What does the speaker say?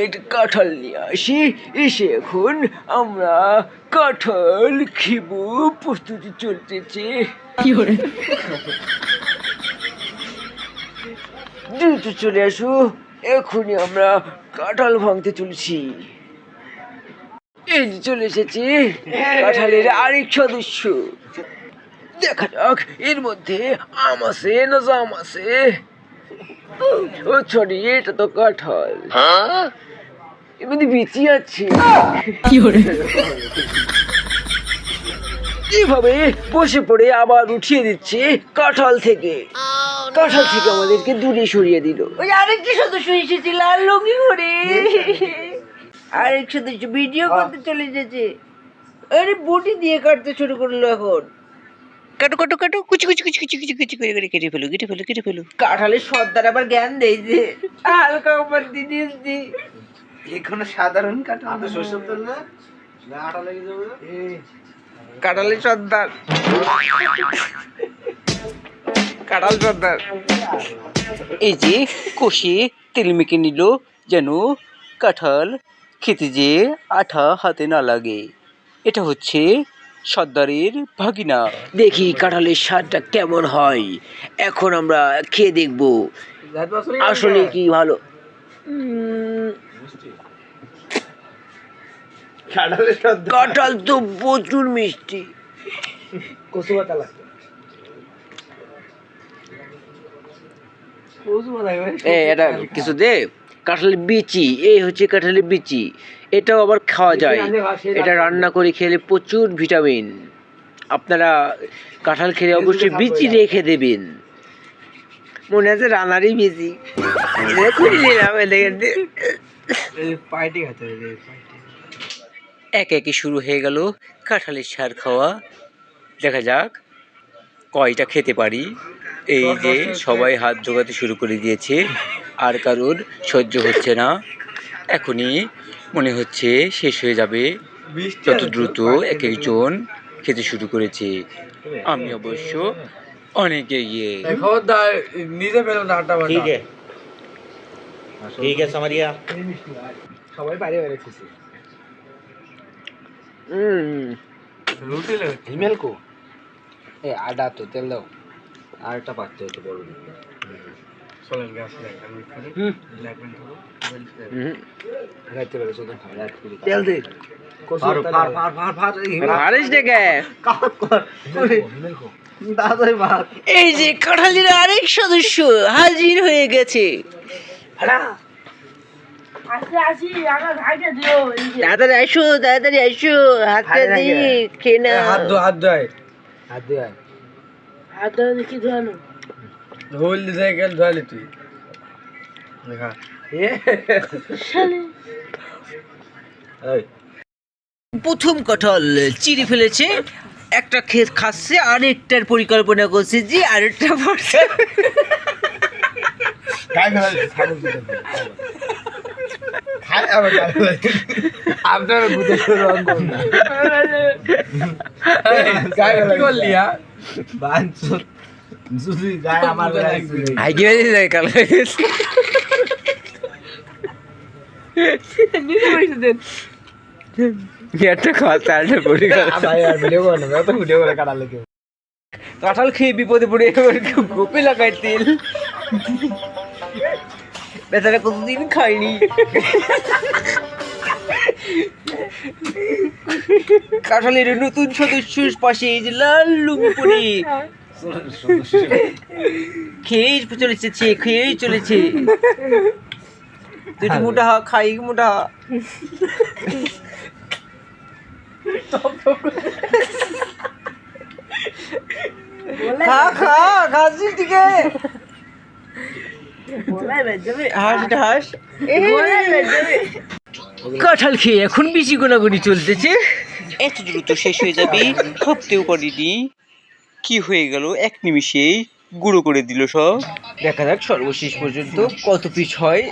একটা কাঁঠাল নিয়ে আসি, এসে এখন আমরা কাঁঠাল খেবো, প্রস্তুতি চলতেছে। দ্রুত চলে আসো, এখনই আমরা কাঁঠাল ভাঙতে চলছি। এই যে চলে এসেছি কাঁঠালের আরেক সদস্য। দেখা যাক এর মধ্যে আম আছে না জাম আছে। ও সরি, এটা তো কাঁঠাল, এর মধ্যে বিচি আছে। এভাবে বসে পড়ে আবার উঠিয়ে দিচ্ছে কাঁঠাল থেকে আমাদেরকে দূরে সরিয়ে দিল। ওই আরেকটি সদস্য এসেছিল লাল লুঙ্গি পরে, আরেক সদস্য ভিডিও করতে চলে যাচ্ছে। আরে বটি দিয়ে কাটতে শুরু করলো এখন। কাটো কাটো কাটো, কুচি কুচি কুচি কুচি কুচি কুচি করে কেটে ফেলো। কাঁঠালের সর্দার আবার জ্ঞান দেয় যে হালকা উপর দিয়ে দিয়েছি। এখনো সাধারণ কাঁঠাল শস্য তুললে আটা লেগে যাবে। কাঁঠালের সর্দার, কাঁঠাল সর্দার। এই যে কষে তেল মেখে নিল যেন কাঁঠাল খেতে যে আঠা হাতে না লাগে। এটা হচ্ছে সর্দারের ভাগিনা। দেখি কাঁঠালের স্বাদটা কেমন হয়, এখন আমরা খেয়ে দেখবো আসলে কি ভালো। কাঁঠাল তো প্রচুর মিষ্টি। এটা কিছু দে। কাঁঠালের বিচি, এই হচ্ছে কাঁঠালের বিচি। এটাও আবার খাওয়া যায়, এটা রান্না করে খেলে প্রচুর ভিটামিন। আপনারা কাঁঠাল খেলে অবশ্যই বিচি রেখে দেবেন। মনে আছে রানারই বিচি একে একে শুরু হয়ে গেল কাঁঠালের সার খাওয়া। দেখা যাক কয়টা খেতে পারি। এই যে সবাই হাত জোগাতে শুরু করে দিয়েছে, আর কারোর সহ্য হচ্ছে না। এখনই মনে হচ্ছে শেষ হয়ে যাবে, যত দ্রুত এক একজন খেতে শুরু করেছে। আমি অবশ্য অনেক এগিয়ে। সবাই বাইরে বাইরে খেয়েছে। হিমেল কো এ আডা তো তেল দাও, আর একটা পাচ্ছে হতো বড় চলেন গ্যাস তেল দে এই যে কাঁঠালের আরেক সদস্য হাজির হয়ে গেছে। তাড়াতাড়ি আসো, তাড়াতাড়ি আসো, হাতটা দিয়ে খেয়ে না। হাত ধোয় দেখি ধোয়ানো ধোল দিয়ে গেল, ধোয়ালি তুই দেখা। প্রথম কাঁঠাল চিড়ে ফেলেছে, একটা খাচ্ছে, আরেকটার পরিকল্পনা করছে যে আরেকটা পড়ছে। আপনার বুঝে রং করুন না গায়ে করলি গায়ে আমার কাঁঠাল খেয়ে বিপদে পড়ে গোপে লাগায় তেল। বেচারা কতদিন খায়নি। কাঁঠালের নতুন সদস্যের পাশে এই যে লাল লুঙ্গি পরে খেয়েই চলেছে। তুই মোটা হা, খাই মোটা হা। খাচ্ছিস দিকে কাঁঠাল খেয়ে এখন বেশি গোনাগুনি চলতেছে। এত দ্রুত শেষ হয়ে যাবে ভাবতেও পারিনি। কি হয়ে গেল, এক নিমিষেই গুঁড়ো করে দিল সব। দেখা যাক সর্বশেষ পর্যন্ত কত পিস হয়।